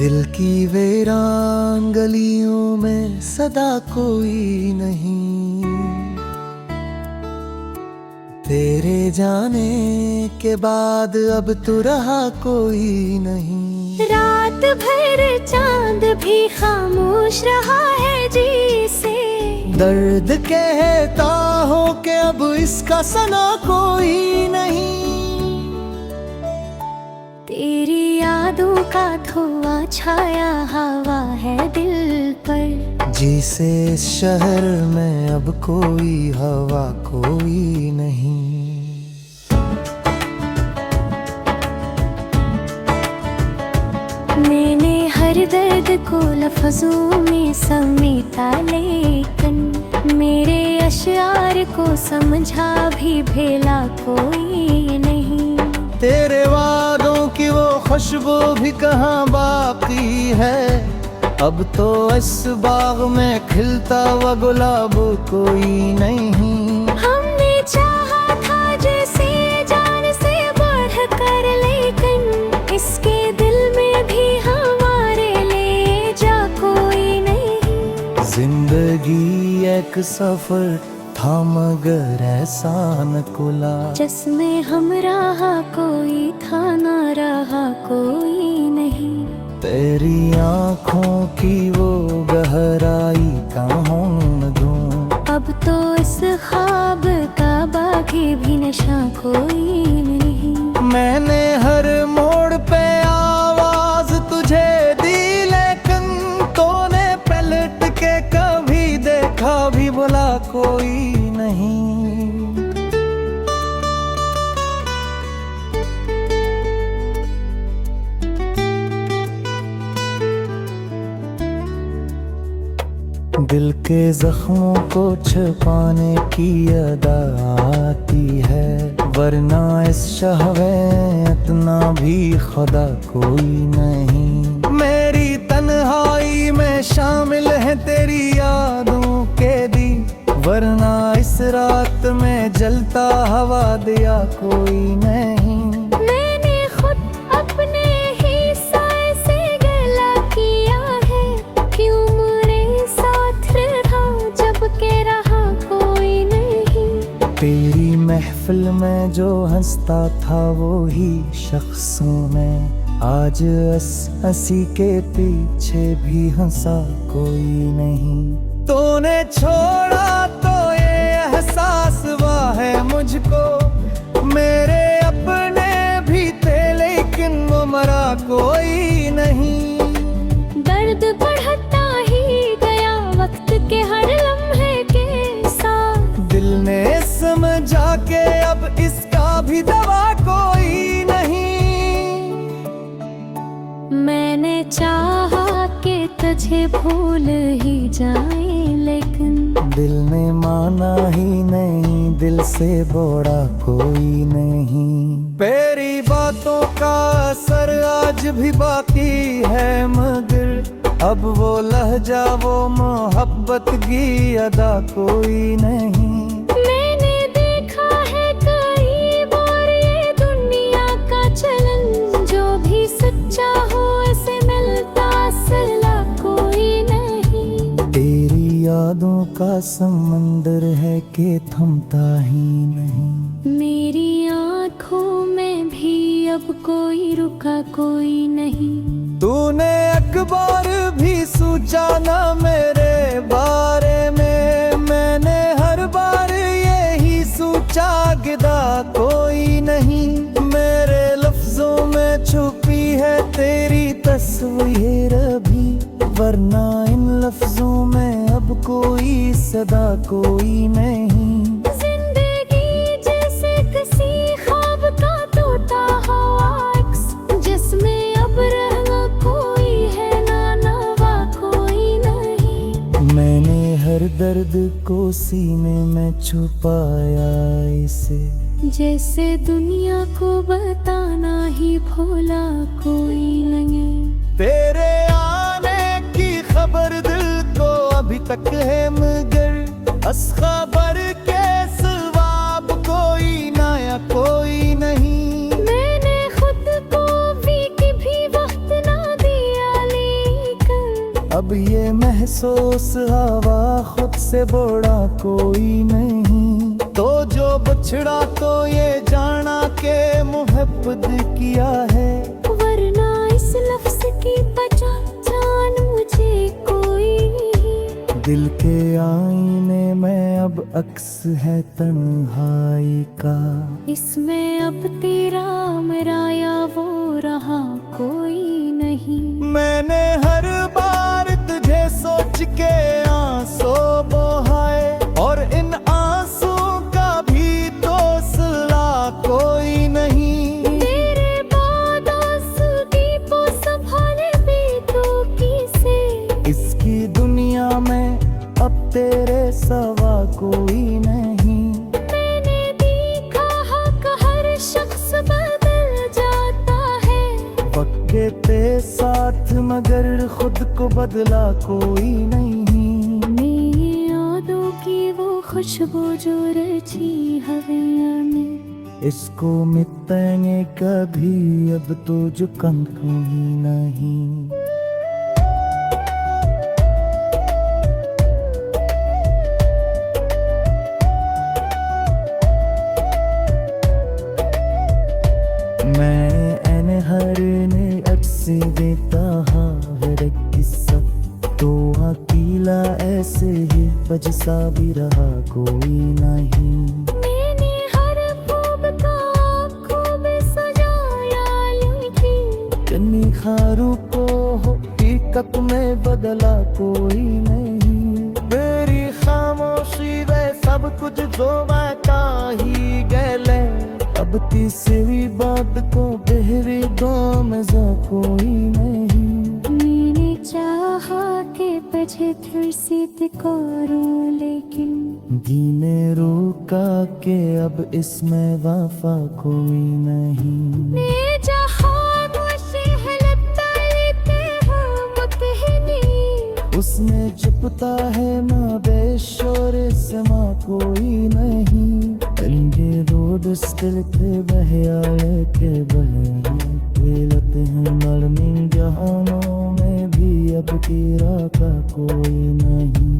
दिल की वीरान गलियों में सदा कोई नहीं, तेरे जाने के बाद अब तो रहा कोई नहीं। रात भर चांद भी खामोश रहा है जी से, दर्द कहता हो कि अब इसका सना कोई नहीं। तेरी यादों का धुआं छाया हवा है दिल पर, जिसे इस शहर में अब कोई हवा कोई नहीं। मैंने हर दर्द को लफ्जों में समेटा, लेकिन मेरे अशआर को समझा भी भला कोई नहीं। तेरे वादों की वो खुशबू भी कहाँ बाकी है, अब तो इस बाग में खिलता हुआ गुलाब कोई नहीं। हमने चाहा था जैसे जान से बढ़ कर, लेकिन इसके दिल में भी हमारे ले जा कोई नहीं। जिंदगी एक सफर था मगर एहसान कुला, जिसमें हम रहा कोई था ना रहा कोई नहीं। तेरी आँखों की वो गहराई कहाँ दूं, अब तो इस ख्वाब का बाकी भी नशा कोई नहीं। मैंने हर मोड़ पे आवाज तुझे दी, लेकिन तूने पलट के कभी देखा भी भला कोई नहीं। दिल के जख्मों को छुपाने की अदा आती है, वरना इस शहवें इतना भी खुदा कोई नहीं। मेरी तन्हाई में शामिल है तेरी यादों के दी, वरना इस रात में जलता हवा दिया कोई नहीं। मैंने खुद अपने ही साए से गला किया है, क्यों मेरे साथ रहा जब के रहा कोई नहीं। तेरी महफिल में जो हंसता था वो ही शख्सों में आज हंसी के पीछे भी हंसा कोई नहीं। तूने छोड़ा तो ये एहसास हुआ है मुझको, मेरे अपने भी थे लेकिन वो मरा कोई नहीं। दर्द बढ़ता ही गया वक्त के हर लम्हे के साथ, दिल ने समझा के अब इसका भी दवा कोई नहीं। मैंने चाहा कि तुझे भूल ही जाए, लेकिन दिल ने माना ही नहीं, दिल से बड़ा कोई नहीं। तेरी बातों का असर आज भी बाकी है, मगर अब वो लहजा वो मोहब्बत की अदा कोई नहीं। मैंने देखा है कई बार ये दुनिया का चलन, जो भी सच्चा हो ऐसे मिलता सिला कोई नहीं। तेरी यादों का समंदर है कि थमता ही नहीं, मेरी आँखों में भी अब कोई रुका कोई नहीं। तूने अखबार भी सोचा ना मेरे बारे में, मैंने हर बार यही सोचा गिदा कोई नहीं। मेरे लफ्जों में छुपी है तेरी तस्वीर भी, वरना इन लफ्जों में अब कोई सदा कोई नहीं। जिंदगी जैसे किसी ख्वाब का टूटा हुआ अक्स, जिसमें अब रहना कोई है ना नवा कोई नहीं। मैंने हर दर्द को सीने में छुपाया इसे, जैसे दुनिया को बताना ही भोला कोई नहीं। तेरे आने की खबर दिल को अभी तक है, मगर अस खबर के सवाब कोई नया कोई नहीं। मैंने खुद को भी कभी वक्त ना दिया, अब ये महसूस हवा खुद से बड़ा कोई नहीं। तो जो बछड़ा तो ये जाना के मोहब्बत किया है, वरना इस लफ्ज की पहचान मुझे कोई नहीं। दिल के आईने में अब अक्स है तन्हाई का, इसमें अब तेरा मेरा या वो रहा कोई नहीं। मैंने हर बार तुझे सोच के आंसू बहाए, और इन आंसू का भी तो सिला कोई नहीं। तेरे बाद आंसू को संभाले बेतुकी से, इसकी दुनिया में अब तेरे सवा कोई नहीं। मैंने देखा हक हर शख्स बदल जाता है, वक्त के साथ मगर खुद को बदला कोई नहीं। मेरी यादों की वो खुशबू जो रची हवा में, इसको मिटेंगे कभी अब तो झुकन कोई नहीं। मैं एन हर ने अक्से देता हर किस्सा, तो अकेला ऐसे ही बजसा भी रहा कोई नहीं। मैंने हर खूब का खूब सजाया लेकिन, कन्नी खारू को हकीकत में बदला कोई नहीं। मेरी खामोशी वे सब कुछ जो मैं का ही गले, अब तीसरी बात को गहरी दो मजा कोई नहीं। मैंने चाहा के बजे फिर से करूं लेकिन, जीने रोका के अब इसमें वफा कोई नहीं। मैं जहां मुझे हलता लेते हो मुतहनी, उसमें छुपता है ना बेशोर समा कोई नहीं। तंगे रोड स्टिल के बहयाले के खेलते हैं मरमी जहानों में भी अब तेरा का कोई नहीं।